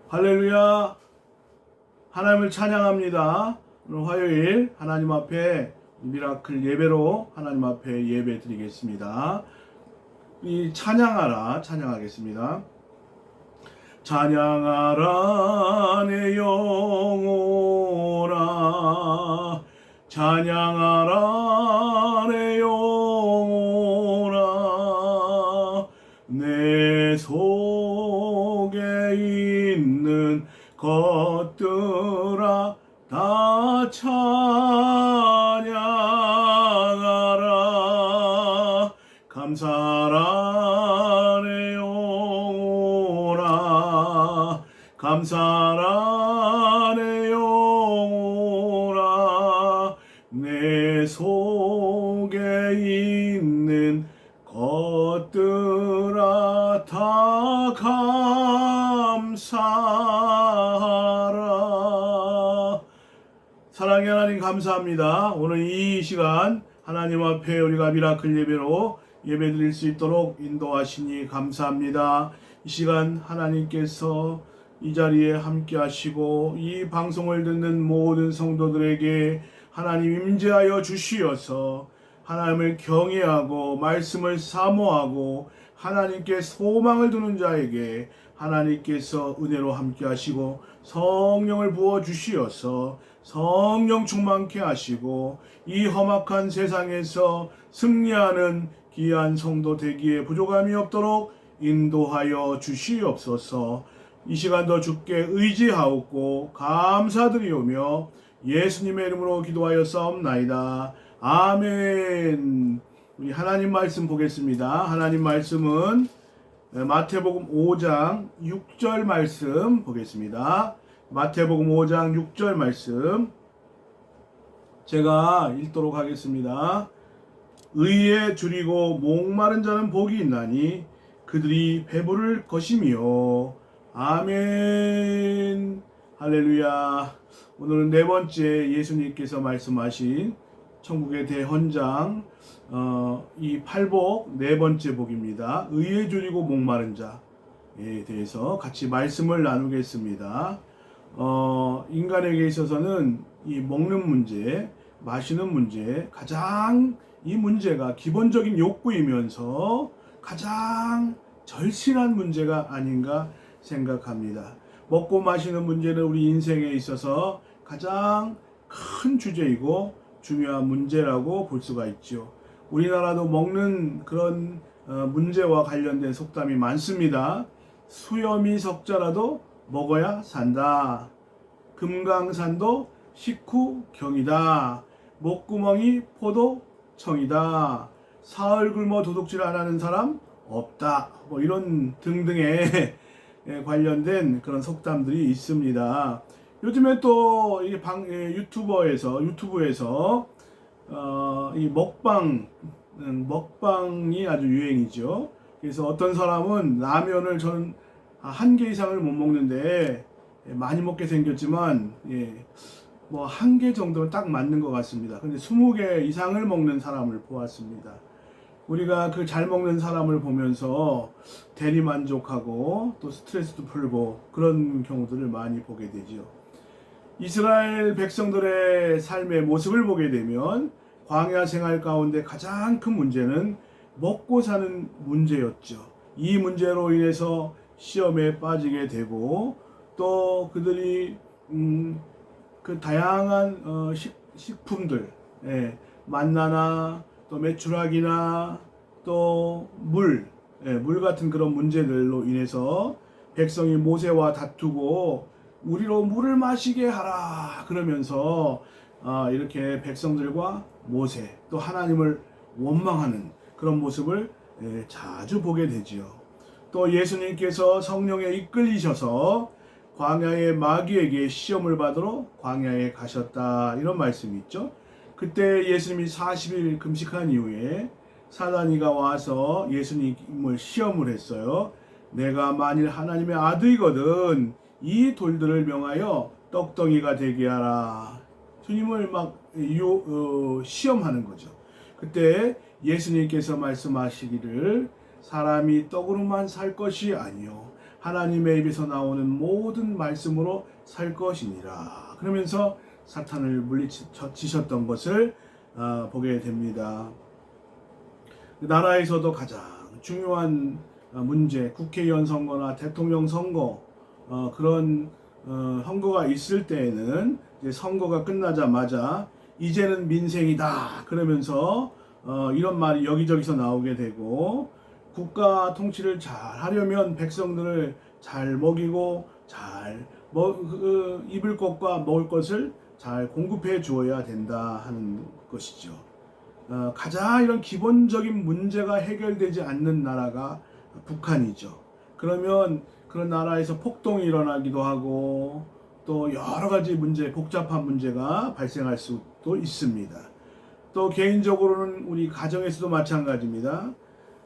할렐루야. 하나님을 찬양합니다. 오늘 화요일 하나님 앞에 미라클 예배로 하나님 앞에 예배 드리겠습니다. 이 찬양하겠습니다. 찬양하라 내 영혼아, 찬양하라 내 영혼아, 내 속에 있는 것들아 다 찬양하라. 감사하라 내 영혼아, 감사하라 내 영혼아, 내 속에 있는 것들아 다 감사하라. 사랑의 하나님 감사합니다. 오늘 이 시간 하나님 앞에 우리가 미라클 예배로 예배드릴 수 있도록 인도하시니 감사합니다. 이 시간 하나님께서 이 자리에 함께 하시고 이 방송을 듣는 모든 성도들에게 하나님 임재하여 주시어서 하나님을 경외하고 말씀을 사모하고 하나님께 소망을 두는 자에게 하나님께서 은혜로 함께 하시고 성령을 부어 주시어서 성령 충만케 하시고 이 험악한 세상에서 승리하는 귀한 성도 되기에 부족함이 없도록 인도하여 주시옵소서. 이 시간도 주께 의지하옵고 감사드리오며 예수님의 이름으로 기도하여 싸움나이다. 아멘. 우리 하나님 말씀 보겠습니다. 하나님 말씀은 마태복음 5장 6절 말씀 보겠습니다. 마태복음 5장 6절 말씀 제가 읽도록 하겠습니다. 의에 줄이고 목마른 자는 복이 있나니 그들이 배부를 것이며. 아멘. 할렐루야. 오늘은 네 번째 예수님께서 말씀하신 천국의 대헌장 이 팔복 네 번째 복입니다. 의에 줄이고 목마른 자에 대해서 같이 말씀을 나누겠습니다. 인간에게 있어서는 이 먹는 문제, 마시는 문제, 가장 이 문제가 기본적인 욕구이면서 가장 절실한 문제가 아닌가 생각합니다. 먹고 마시는 문제는 우리 인생에 있어서 가장 큰 주제이고 중요한 문제라고 볼 수가 있죠. 우리나라도 먹는 그런 문제와 관련된 속담이 많습니다. 수염이 석자라도 먹어야 산다. 금강산도 식후경이다. 목구멍이 포도청이다. 사흘 굶어 도둑질 안 하는 사람 없다. 뭐 이런 등등의 관련된 그런 속담들이 있습니다. 요즘에 또 이 유튜브에서 이 먹방이 아주 유행이죠. 그래서 어떤 사람은 라면을 저는 한 개 이상을 못 먹는데 많이 먹게 생겼지만 뭐 한 개 정도는 딱 맞는 것 같습니다. 근데 20개 이상을 먹는 사람을 보았습니다. 우리가 그 잘 먹는 사람을 보면서 대리만족하고 또 스트레스도 풀고 그런 경우들을 많이 보게 되죠. 이스라엘 백성들의 삶의 모습을 보게 되면 광야 생활 가운데 가장 큰 문제는 먹고 사는 문제였죠. 이 문제로 인해서 시험에 빠지게 되고 또 그들이 그 다양한 식품들, 만나나 또 메추라기나 또 물 같은 그런 문제들로 인해서 백성이 모세와 다투고 우리로 물을 마시게 하라 그러면서 이렇게 백성들과 모세 또 하나님을 원망하는 그런 모습을 자주 보게 되지요. 또 예수님께서 성령에 이끌리셔서 광야의 마귀에게 시험을 받으러 광야에 가셨다 이런 말씀이 있죠. 그때 예수님이 40일 금식한 이후에 사단이가 와서 예수님을 시험을 했어요. 내가 만일 하나님의 아들이거든 이 돌들을 명하여 떡덩이가 되게 하라. 주님을 막 시험하는 거죠. 그때 예수님께서 말씀하시기를 사람이 떡으로만 살 것이 아니요 하나님의 입에서 나오는 모든 말씀으로 살 것이니라. 그러면서 사탄을 물리치셨던 것을 보게 됩니다. 나라에서도 가장 중요한 문제, 국회의원 선거나 대통령 선거, 그런 선거가 있을 때에는 이제 선거가 끝나자마자 이제는 민생이다 그러면서 이런 말이 여기저기서 나오게 되고, 국가 통치를 잘 하려면 백성들을 잘 먹이고 입을 것과 먹을 것을 잘 공급해 주어야 된다 하는 것이죠. 가장 이런 기본적인 문제가 해결되지 않는 나라가 북한이죠. 그러면 그런 나라에서 폭동이 일어나기도 하고 또 여러 가지 복잡한 문제가 발생할 수도 있습니다. 또 개인적으로는 우리 가정에서도 마찬가지입니다.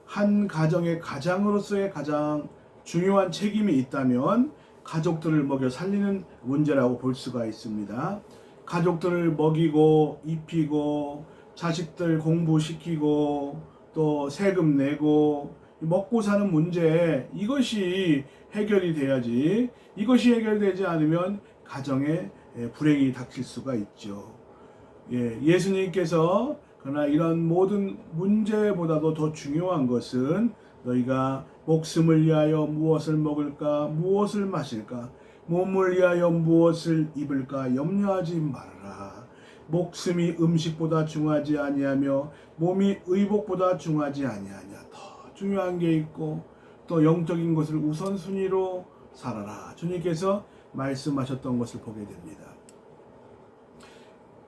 한 가정의 가장으로서의 가장 중요한 책임이 있다면 가족들을 먹여 살리는 문제라고 볼 수가 있습니다. 가족들을 먹이고 입히고 자식들 공부시키고 또 세금 내고 먹고 사는 문제, 이것이 해결이 돼야지, 이것이 해결되지 않으면 가정에 불행이 닥칠 수가 있죠. 예수님께서 그러나 이런 모든 문제보다도 더 중요한 것은 너희가 목숨을 위하여 무엇을 먹을까, 무엇을 마실까, 몸을 위하여 무엇을 입을까 염려하지 말아라. 목숨이 음식보다 중하지 아니하며 몸이 의복보다 중하지 아니하냐. 더 중요한 게 있고 또 영적인 것을 우선순위로 살아라. 주님께서 말씀하셨던 것을 보게 됩니다.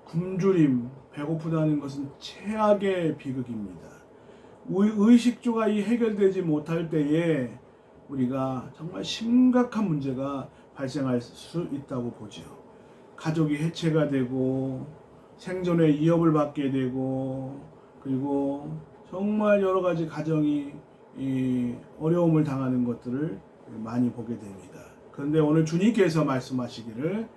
굶주림, 배고프다는 것은 최악의 비극입니다. 의식주가 해결되지 못할 때에 우리가 정말 심각한 문제가 발생할 수 있다고 보죠. 가족이 해체가 되고 생존의 위협을 받게 되고, 그리고 정말 여러 가지 가정이 어려움을 당하는 것들을 많이 보게 됩니다. 그런데 오늘 주님께서 말씀하시기를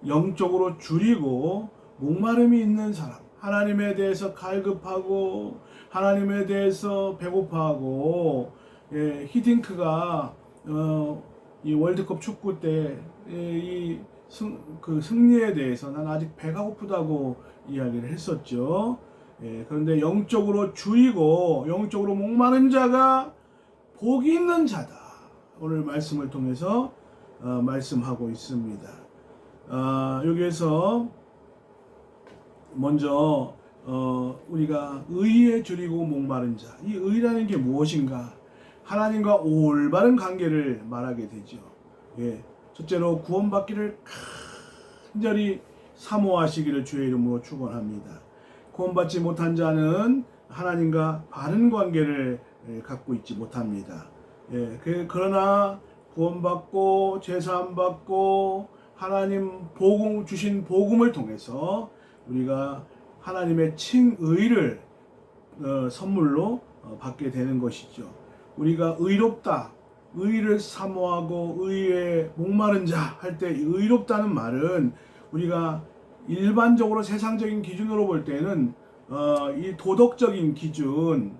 영적으로 줄이고 목마름이 있는 사람, 하나님에 대해서 갈급하고 하나님에 대해서 배고파하고, 히딩크가 이 월드컵 축구 때 그 승리에 대해서 난 아직 배가 고프다고 이야기를 했었죠. 그런데 영적으로 줄이고 영적으로 목마른 자가 복이 있는 자다. 오늘 말씀을 통해서 말씀하고 있습니다. 여기에서 먼저 우리가 의에 줄이고 목마른 자, 이 의라는 게 무엇인가? 하나님과 올바른 관계를 말하게 되죠. 첫째로 구원받기를 간절히 사모하시기를 주의 이름으로 축원합니다. 구원받지 못한 자는 하나님과 바른 관계를 갖고 있지 못합니다. 그러나 구원받고 제사함받고 하나님 주신 복음을 통해서 우리가 하나님의 칭의를 선물로 받게 되는 것이죠. 우리가 의롭다, 의를 사모하고 의에 목마른 자 할 때 의롭다는 말은 우리가 일반적으로 세상적인 기준으로 볼 때는 이 도덕적인 기준,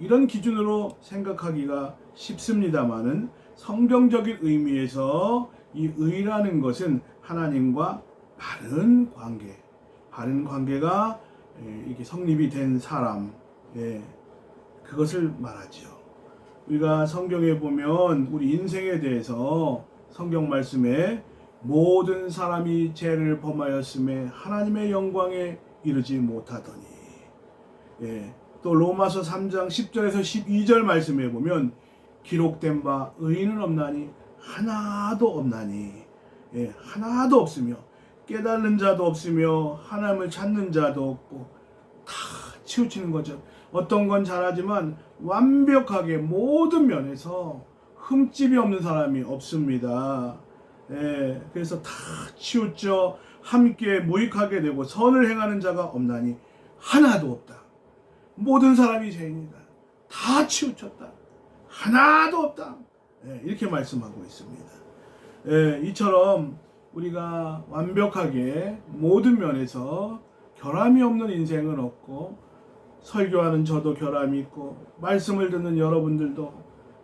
이런 기준으로 생각하기가 쉽습니다만은 성경적인 의미에서 이 의라는 것은 하나님과 바른 관계가 이렇게 성립이 된 사람, 그것을 말하죠. 우리가 성경에 보면 우리 인생에 대해서 성경 말씀에 모든 사람이 죄를 범하였음에 하나님의 영광에 이르지 못하더니, 또 로마서 3장 10절에서 12절 말씀에 보면 기록된 바 의인은 없나니 하나도 없나니, 하나도 없으며 깨달는 자도 없으며 하나님을 찾는 자도 없고, 다 치우치는 거죠. 어떤 건 잘하지만 완벽하게 모든 면에서 흠집이 없는 사람이 없습니다. 그래서 다 치우쳐 함께 무익하게 되고 선을 행하는 자가 없나니 하나도 없다. 모든 사람이 죄인이다. 다 치우쳤다. 하나도 없다. 이렇게 말씀하고 있습니다. 이처럼 우리가 완벽하게 모든 면에서 결함이 없는 인생은 없고 설교하는 저도 결함이 있고 말씀을 듣는 여러분들도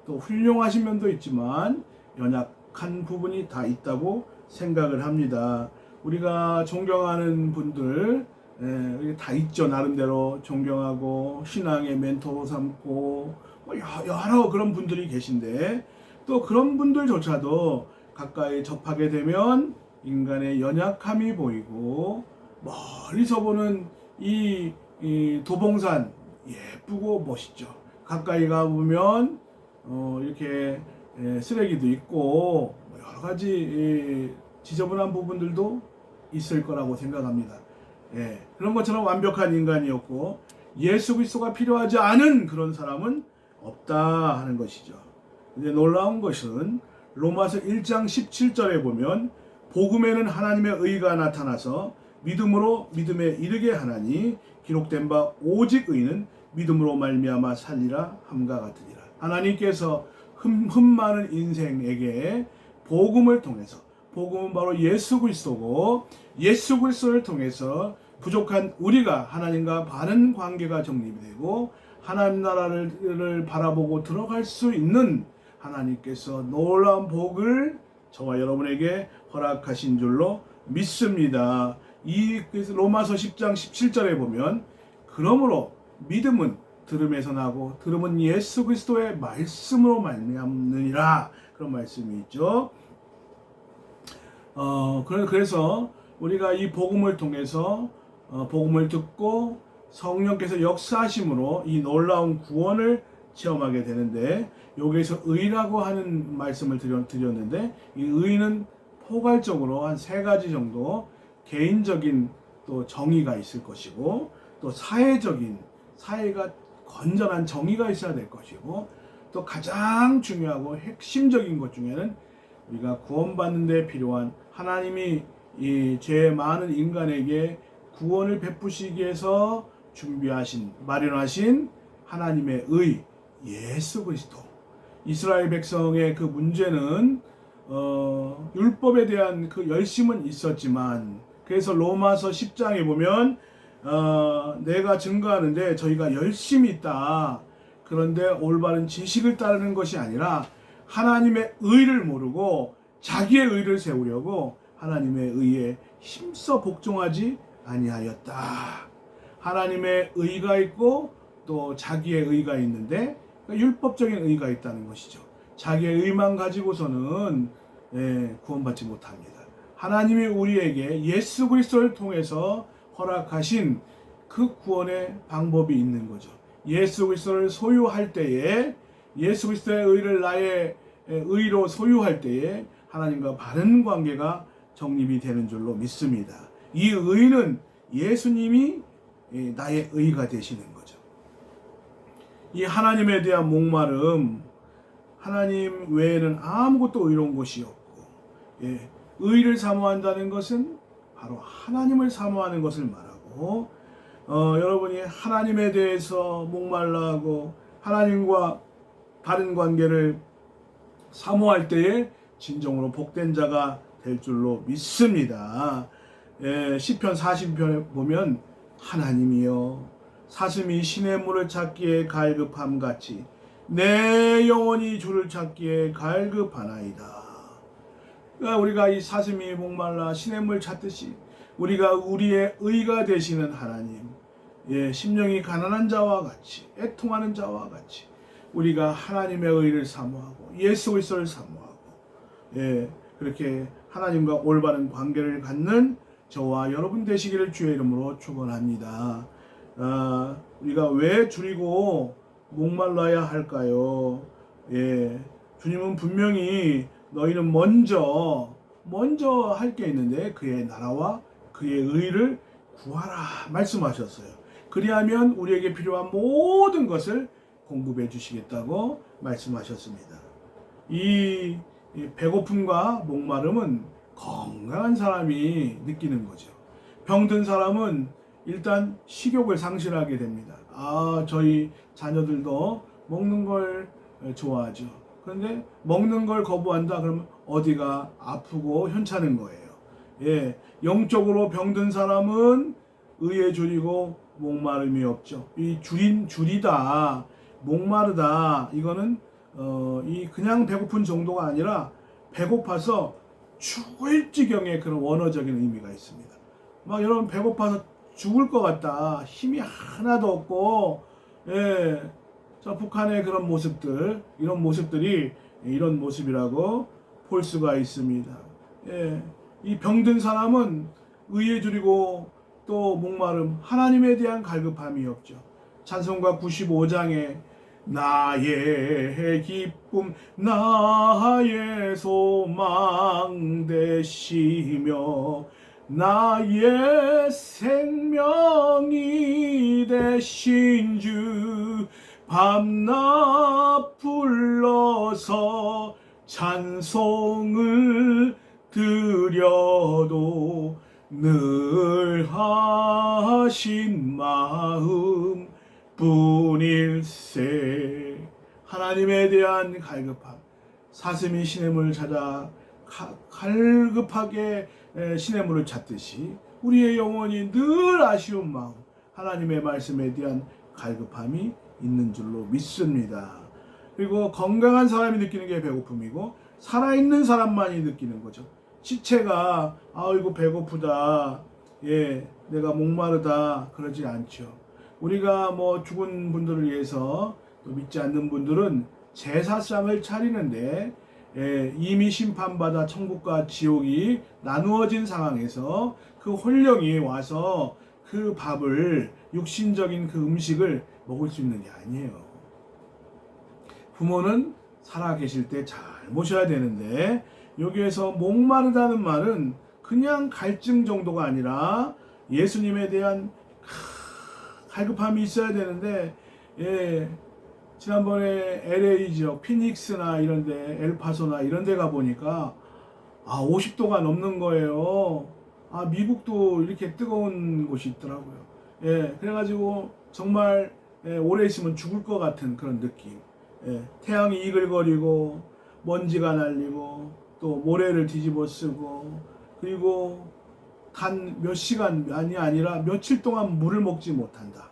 또 훌륭하신 면도 있지만 연약한 부분이 다 있다고 생각을 합니다. 우리가 존경하는 분들 다 있죠. 나름대로 존경하고 신앙의 멘토로 삼고 여러 그런 분들이 계신데 또 그런 분들조차도 가까이 접하게 되면 인간의 연약함이 보이고 멀리서 보는 이 도봉산 예쁘고 멋있죠. 가까이 가보면 이렇게 쓰레기도 있고 여러 가지 지저분한 부분들도 있을 거라고 생각합니다. 그런 것처럼 완벽한 인간이었고 예수 그리스도가 필요하지 않은 그런 사람은 없다 하는 것이죠. 근데 놀라운 것은 로마서 1장 17절에 보면 복음에는 하나님의 의가 나타나서 믿음으로 믿음에 이르게 하나니 기록된 바 오직 의는 믿음으로 말미암아 살리라 함과 같으니라. 하나님께서 흠 많은 인생에게 복음을 통해서, 복음은 바로 예수 그리스도고 예수 그리스도를 통해서 부족한 우리가 하나님과 바른 관계가 정립이 되고 하나님 나라를 바라보고 들어갈 수 있는 하나님께서 놀라운 복을 저와 여러분에게 허락하신 줄로 믿습니다. 이 로마서 10장 17절에 보면 그러므로 믿음은 들음에서 나고 들음은 예수 그리스도의 말씀으로 말미암느니라 그런 말씀이 있죠. 그래서 우리가 이 복음을 통해서 복음을 듣고 성령께서 역사하심으로 이 놀라운 구원을 체험하게 되는데 여기에서 의라고 하는 말씀을 드렸는데 이 의는 포괄적으로 한 3가지 정도 개인적인 또 정의가 있을 것이고 또 사회가 건전한 정의가 있어야 될 것이고 또 가장 중요하고 핵심적인 것 중에는 우리가 구원받는 데 필요한 하나님이 이 죄 많은 인간에게 구원을 베푸시기 위해서 마련하신 하나님의 의 예수 그리스도. 이스라엘 백성의 그 문제는 율법에 대한 그 열심은 있었지만 그래서 로마서 10장에 보면 내가 증거하는데 저희가 열심이 있다. 그런데 올바른 지식을 따르는 것이 아니라 하나님의 의를 모르고 자기의 의를 세우려고 하나님의 의에 힘써 복종하지 아니하였다. 하나님의 의가 있고 또 자기의 의가 있는데 율법적인 의가 있다는 것이죠. 자기의 의만 가지고서는 구원받지 못합니다. 하나님이 우리에게 예수 그리스도를 통해서 허락하신 그 구원의 방법이 있는 거죠. 예수 그리스도를 소유할 때에 예수 그리스도의 의를 나의 의로 소유할 때에 하나님과 바른 관계가 정립이 되는 줄로 믿습니다. 이 의는 예수님이 나의 의가 되시는 거죠. 이 하나님에 대한 목마름, 하나님 외에는 아무것도 의로운 것이 없고, 의를 사모한다는 것은 바로 하나님을 사모하는 것을 말하고, 여러분이 하나님에 대해서 목말라 하고 하나님과 바른 관계를 사모할 때에 진정으로 복된 자가 될 줄로 믿습니다. 시편 40편에 보면 하나님이여 사슴이 신의 물을 찾기에 갈급함같이 내 영혼이 주를 찾기에 갈급하나이다. 그러니까 우리가 이 사슴이 목말라 신의 물 찾듯이 우리가 우리의 의가 되시는 하나님, 심령이 가난한 자와 같이 애통하는 자와 같이 우리가 하나님의 의를 사모하고 예수 그리스도를 사모하고 그렇게 하나님과 올바른 관계를 갖는 저와 여러분 되시기를 주의 이름으로 축원합니다. 우리가 왜 줄이고 목말라야 할까요? 주님은 분명히 너희는 먼저 할 게 있는데 그의 나라와 그의 의를 구하라 말씀하셨어요. 그리하면 우리에게 필요한 모든 것을 공급해 주시겠다고 말씀하셨습니다. 이 배고픔과 목마름은 건강한 사람이 느끼는 거죠. 병든 사람은 일단 식욕을 상실하게 됩니다. 저희 자녀들도 먹는 걸 좋아하죠. 그런데 먹는 걸 거부한다 그러면 어디가 아프고 현찮은 거예요. 영적으로 병든 사람은 의에 줄이고 목마름이 없죠. 이 줄이다, 목마르다, 이거는 이 그냥 배고픈 정도가 아니라 배고파서 죽을 지경의 그런 원어적인 의미가 있습니다. 막 여러분 배고파서 죽을 것 같다, 힘이 하나도 없고, 예, 저 북한의 그런 모습들, 이런 모습들이 이런 모습이라고 볼 수가 있습니다. 예, 이 병든 사람은 의에 줄이고 또 목마름, 하나님에 대한 갈급함이 없죠. 찬송가 95장에 나의 기쁨 나의 소망 되시며 나의 생명이 되신 주 밤낮 불러서 찬송을 드려도 늘 하신 마음 뿐일세. 하나님에 대한 갈급함, 사슴이 시냇물을 찾아 갈급하게 시냇물을 찾듯이 우리의 영혼이 늘 아쉬운 마음, 하나님의 말씀에 대한 갈급함이 있는 줄로 믿습니다. 그리고 건강한 사람이 느끼는 게 배고픔이고 살아있는 사람만이 느끼는 거죠. 시체가 아이고 배고프다, 예, 내가 목마르다 그러지 않죠. 우리가 뭐 죽은 분들을 위해서 또 믿지 않는 분들은 제사상을 차리는데, 예, 이미 심판받아 천국과 지옥이 나누어진 상황에서 그 혼령이 와서 그 밥을, 육신적인 그 음식을 먹을 수 있는 게 아니에요. 부모는 살아 계실 때 잘 모셔야 되는데, 여기에서 목마르다는 말은 그냥 갈증 정도가 아니라 예수님에 대한 갈급함이 있어야 되는데, 예, 지난번에 LA 지역, 피닉스나 이런데, 엘파소나 이런데 가 보니까 50도가 넘는 거예요. 미국도 이렇게 뜨거운 곳이 있더라고요. 예, 그래가지고 정말, 예, 오래 있으면 죽을 것 같은 그런 느낌. 예, 태양이 이글거리고 먼지가 날리고 또 모래를 뒤집어 쓰고, 그리고 단 몇 시간이 아니라 며칠 동안 물을 먹지 못한다.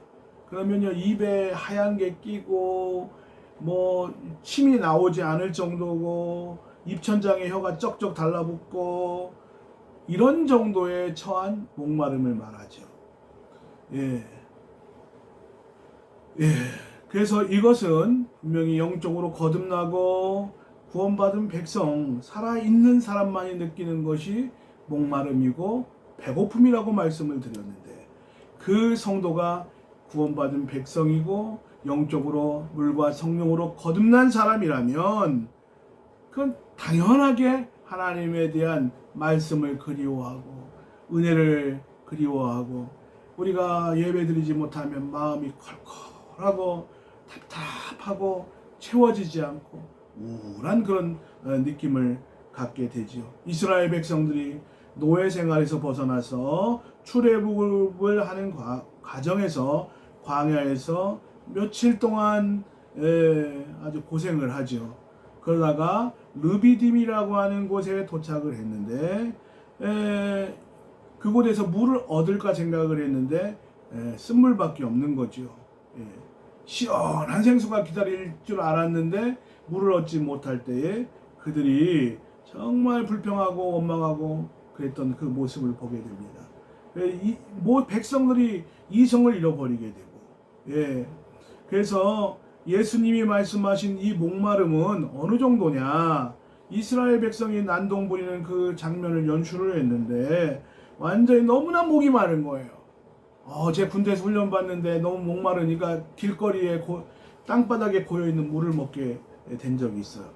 그러면요, 입에 하얀 게 끼고 뭐 침이 나오지 않을 정도고 입천장에 혀가 쩍쩍 달라붙고 이런 정도의 처한 목마름을 말하죠. 예. 예. 그래서 이것은 분명히 영적으로 거듭나고 구원받은 백성, 살아있는 사람만이 느끼는 것이 목마름이고 배고픔이라고 말씀을 드렸는데, 그 성도가 구원받은 백성이고 영적으로 물과 성령으로 거듭난 사람이라면 그건 당연하게 하나님에 대한 말씀을 그리워하고 은혜를 그리워하고, 우리가 예배드리지 못하면 마음이 컬컬하고 답답하고 채워지지 않고 우울한 그런 느낌을 갖게 되지요. 이스라엘 백성들이 노예 생활에서 벗어나서 출애굽을 하는 과정에서 광야에서 며칠 동안 아주 고생을 하죠. 그러다가 르비딤이라고 하는 곳에 도착을 했는데, 그곳에서 물을 얻을까 생각을 했는데 쓴물밖에 없는 거죠. 시원한 생수가 기다릴 줄 알았는데 물을 얻지 못할 때에 그들이 정말 불평하고 원망하고 그랬던 그 모습을 보게 됩니다. 백성들이 이성을 잃어버리게 되고, 예. 그래서 예수님이 말씀하신 이 목마름은 어느 정도냐? 이스라엘 백성이 난동 부리는 그 장면을 연출을 했는데 완전히 너무나 목이 마른 거예요. 제 군대에서 훈련 받는데 너무 목마르니까 길거리에 땅바닥에 고여있는 물을 먹게 된 적이 있어요.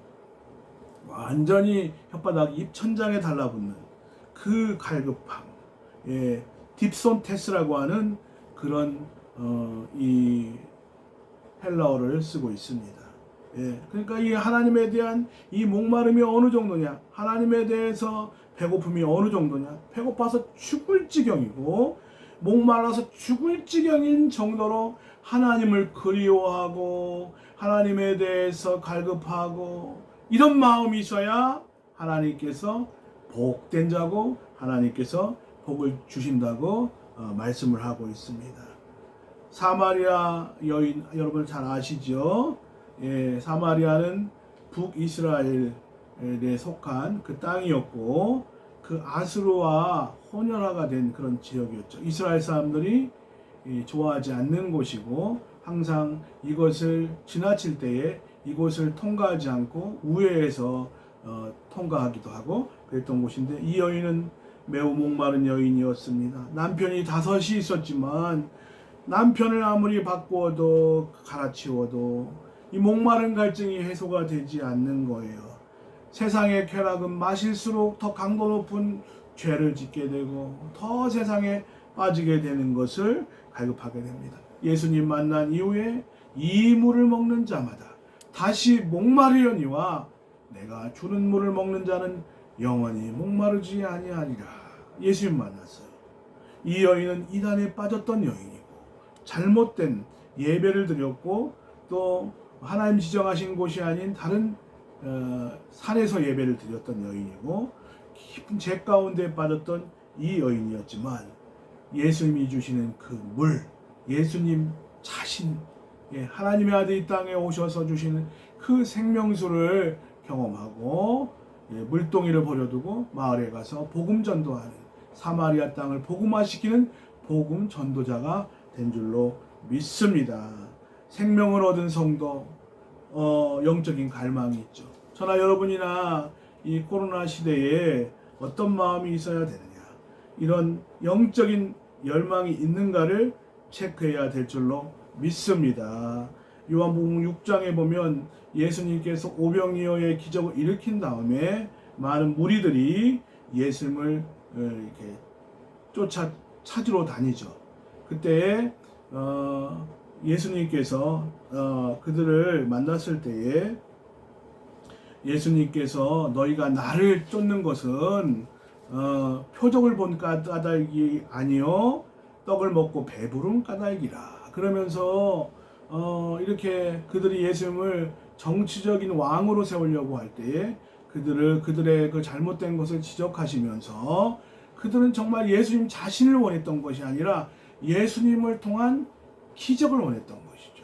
완전히 혓바닥 입천장에 달라붙는 그 갈급함, 예, 딥손테스라고 하는 그런 이 헬라어를 쓰고 있습니다. 예, 그러니까 이 하나님에 대한 이 목마름이 어느 정도냐, 하나님에 대해서 배고픔이 어느 정도냐, 배고파서 죽을 지경이고 목말라서 죽을 지경인 정도로 하나님을 그리워하고 하나님에 대해서 갈급하고 이런 마음이 있어야 하나님께서 복된 자고 하나님께서 복을 주신다고 말씀을 하고 있습니다. 사마리아 여인 여러분 잘 아시죠? 예, 사마리아는 북이스라엘에 속한 그 땅이었고 그 아수르와 혼혈화가 된 그런 지역이었죠. 이스라엘 사람들이 좋아하지 않는 곳이고 항상 이것을 지나칠 때에 이곳을 통과하지 않고 우회해서 통과하기도 하고 그랬던 곳인데 이 여인은 매우 목마른 여인이었습니다. 남편이 5이 있었지만 남편을 아무리 바꾸어도 갈아치워도 이 목마른 갈증이 해소가 되지 않는 거예요. 세상의 쾌락은 마실수록 더 강도 높은 죄를 짓게 되고 더 세상에 빠지게 되는 것을 갈급하게 됩니다. 예수님 만난 이후에 이 물을 먹는 자마다 다시 목마르려니와 내가 주는 물을 먹는 자는 영원히 목마르지 아니하리라. 예수님 만났어요. 이 여인은 이단에 빠졌던 여인이고 잘못된 예배를 드렸고 또 하나님 지정하신 곳이 아닌 다른 산에서 예배를 드렸던 여인이고 깊은 죄 가운데 빠졌던 이 여인이었지만 예수님이 주시는 그 물, 예수님 자신, 하나님의 아들 이 땅에 오셔서 주시는 그 생명수를 경험하고 물동이를 버려두고 마을에 가서 복음 전도하는 사마리아 땅을 복음화시키는 복음 전도자가 된 줄로 믿습니다. 생명을 얻은 성도, 영적인 갈망이 있죠. 저나 여러분이나 이 코로나 시대에 어떤 마음이 있어야 되느냐, 이런 영적인 열망이 있는가를 체크해야 될 줄로 믿습니다. 요한복음 6장에 보면 예수님께서 오병이어의 기적을 일으킨 다음에 많은 무리들이 예수님을 이렇게 찾으러 다니죠. 그때 예수님께서 그들을 만났을 때에 예수님께서 너희가 나를 쫓는 것은 표적을 본 까닭이 아니요 떡을 먹고 배부른 까닭이라. 그러면서 이렇게 그들이 예수님을 정치적인 왕으로 세우려고 할 때에 그들의 그 잘못된 것을 지적하시면서 그들은 정말 예수님 자신을 원했던 것이 아니라 예수님을 통한 기적을 원했던 것이죠.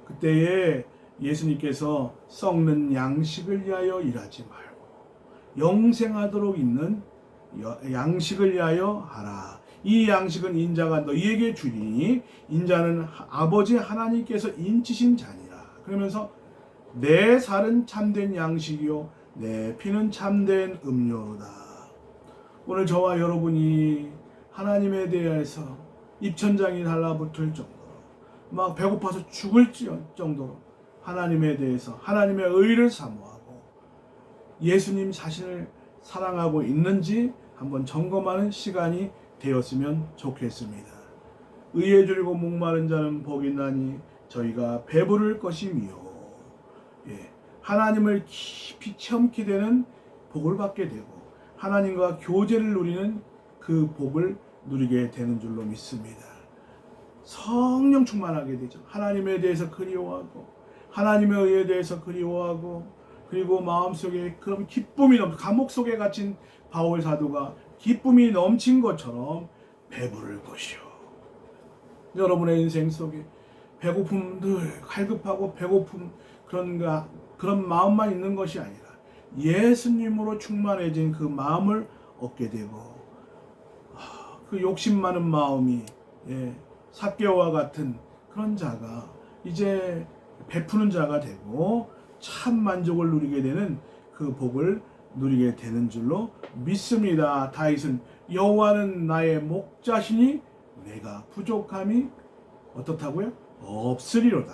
그때에 예수님께서 썩는 양식을 위하여 일하지 말고 영생하도록 있는 양식을 위하여 하라. 이 양식은 인자가 너희에게 주리니 인자는 아버지 하나님께서 인치신 자니라. 그러면서 내 살은 참된 양식이요 내 피는 참된 음료로다. 오늘 저와 여러분이 하나님에 대해서 입천장이 달라붙을 정도로 막 배고파서 죽을 정도로 하나님에 대해서 하나님의 의를 사모하고 예수님 자신을 사랑하고 있는지 한번 점검하는 시간이 되었으면 좋겠습니다. 의에 줄이고 목마른 자는 복이 나니 저희가 배부를 것이며 하나님을 깊이 체험케 되는 복을 받게 되고 하나님과 교제를 누리는 그 복을 누리게 되는 줄로 믿습니다. 성령 충만하게 되죠. 하나님에 대해서 그리워하고 하나님의 의에 대해서 그리워하고 그리고 마음속에 그런 기쁨이 감옥 속에 갇힌 바울 사도가 기쁨이 넘친 것처럼 배부를 것이요. 여러분의 인생 속에 배고픔 늘 갈급하고 배고픔 그런 마음만 있는 것이 아니라 예수님으로 충만해진 그 마음을 얻게 되고 그 욕심 많은 마음이 삭개와 같은 그런 자가 이제 베푸는 자가 되고 참 만족을 누리게 되는 그 복을 누리게 되는 줄로 믿습니다. 다윗은 여호와는 나의 목자시니 내가 부족함이 어떻다고요? 없으리로다.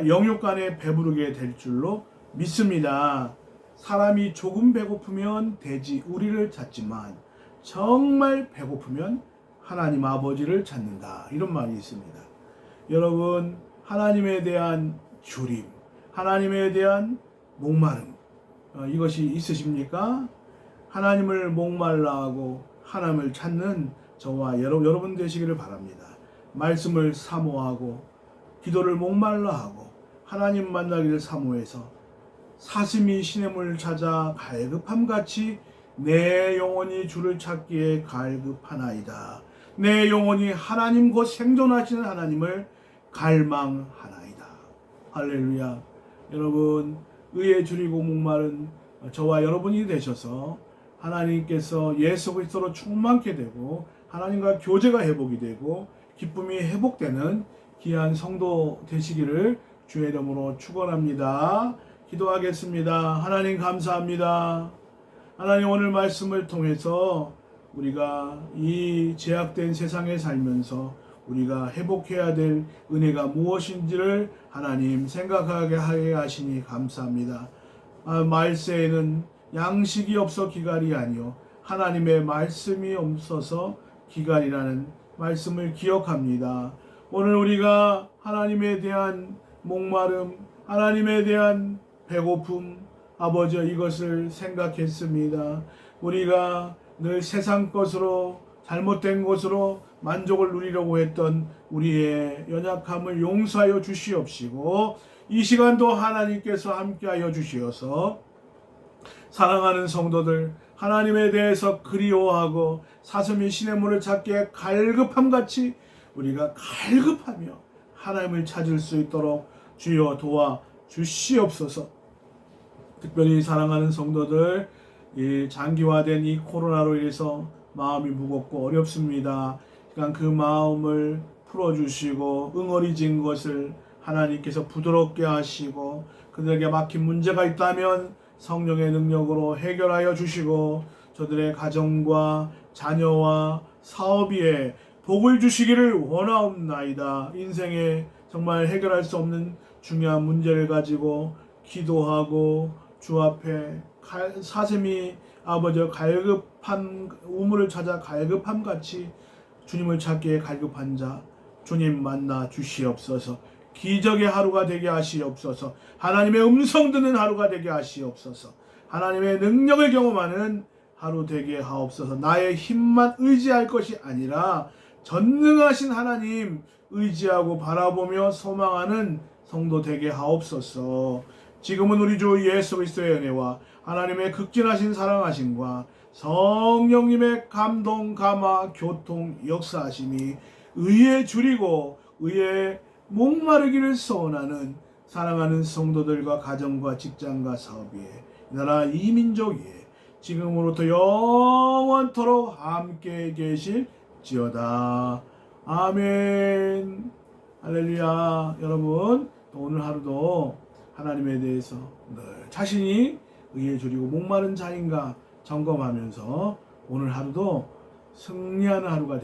영육간에 배부르게 될 줄로 믿습니다. 사람이 조금 배고프면 돼지 우리를 찾지만 정말 배고프면 하나님 아버지를 찾는다. 이런 말이 있습니다. 여러분, 하나님에 대한 주림, 하나님에 대한 목마름, 이것이 있으십니까? 하나님을 목말라 하고 하나님을 찾는 저와 여러분 되시기를 바랍니다. 말씀을 사모하고 기도를 목말라 하고 하나님 만나기를 사모해서 사슴이 시냇물을 찾아 갈급함같이 내 영혼이 주를 찾기에 갈급하나이다. 내 영혼이 하나님 곧 생존하시는 하나님을 갈망하나이다. 할렐루야. 여러분, 의에 줄이고 목마른 저와 여러분이 되셔서 하나님께서 예수 그리스도로 충만케 되고 하나님과 교제가 회복이 되고 기쁨이 회복되는 귀한 성도 되시기를 주의 이름으로 축원합니다. 기도하겠습니다. 하나님 감사합니다. 하나님, 오늘 말씀을 통해서 우리가 이 제약된 세상에 살면서 우리가 회복해야 될 은혜가 무엇인지를 하나님 생각하게 하게 하시니 감사합니다. 말세에는 양식이 없어 기갈이 아니요 하나님의 말씀이 없어서 기갈이라는 말씀을 기억합니다. 오늘 우리가 하나님에 대한 목마름, 하나님에 대한 배고픔, 아버지 이것을 생각했습니다. 우리가 늘 세상 것으로 잘못된 것으로 만족을 누리려고 했던 우리의 연약함을 용서하여 주시옵시고 이 시간도 하나님께서 함께하여 주시어서 사랑하는 성도들 하나님에 대해서 그리워하고 사슴이 시냇물을 찾기에 갈급함같이 우리가 갈급하며 하나님을 찾을 수 있도록 주여 도와 주시옵소서. 특별히 사랑하는 성도들, 이 장기화된 이 코로나로 인해서 마음이 무겁고 어렵습니다. 그러니까 그 마음을 풀어주시고 응어리진 것을 하나님께서 부드럽게 하시고 그들에게 막힌 문제가 있다면 성령의 능력으로 해결하여 주시고 저들의 가정과 자녀와 사업 위에 복을 주시기를 원하옵나이다. 인생에 정말 해결할 수 없는 중요한 문제를 가지고 기도하고 주 앞에 사슴이 아버지 갈급한 우물을 찾아 갈급함 같이 주님을 찾기에 갈급한 자 주님 만나 주시옵소서. 기적의 하루가 되게 하시옵소서. 하나님의 음성 듣는 하루가 되게 하시옵소서. 하나님의 능력을 경험하는 하루 되게 하옵소서. 나의 힘만 의지할 것이 아니라 전능하신 하나님 의지하고 바라보며 소망하는 성도 되게 하옵소서. 지금은 우리 주 예수 그리스도의 은혜와 하나님의 극진하신 사랑하심과 성령님의 감동, 감화, 교통, 역사하심이 의에 줄이고 의에 목마르기를 소원하는 사랑하는 성도들과 가정과 직장과 사업 위에 이 나라 이 민족 위에 지금으로부터 영원토록 함께 계실지어다. 아멘. 할렐루야. 여러분, 오늘 하루도 하나님에 대해서 늘 자신이 의에 줄이고 목마른 자인가 점검하면서 오늘 하루도 승리하는 하루가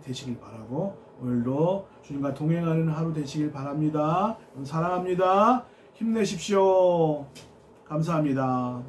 되시길 바라고 오늘도 주님과 동행하는 하루 되시길 바랍니다. 사랑합니다. 힘내십시오. 감사합니다.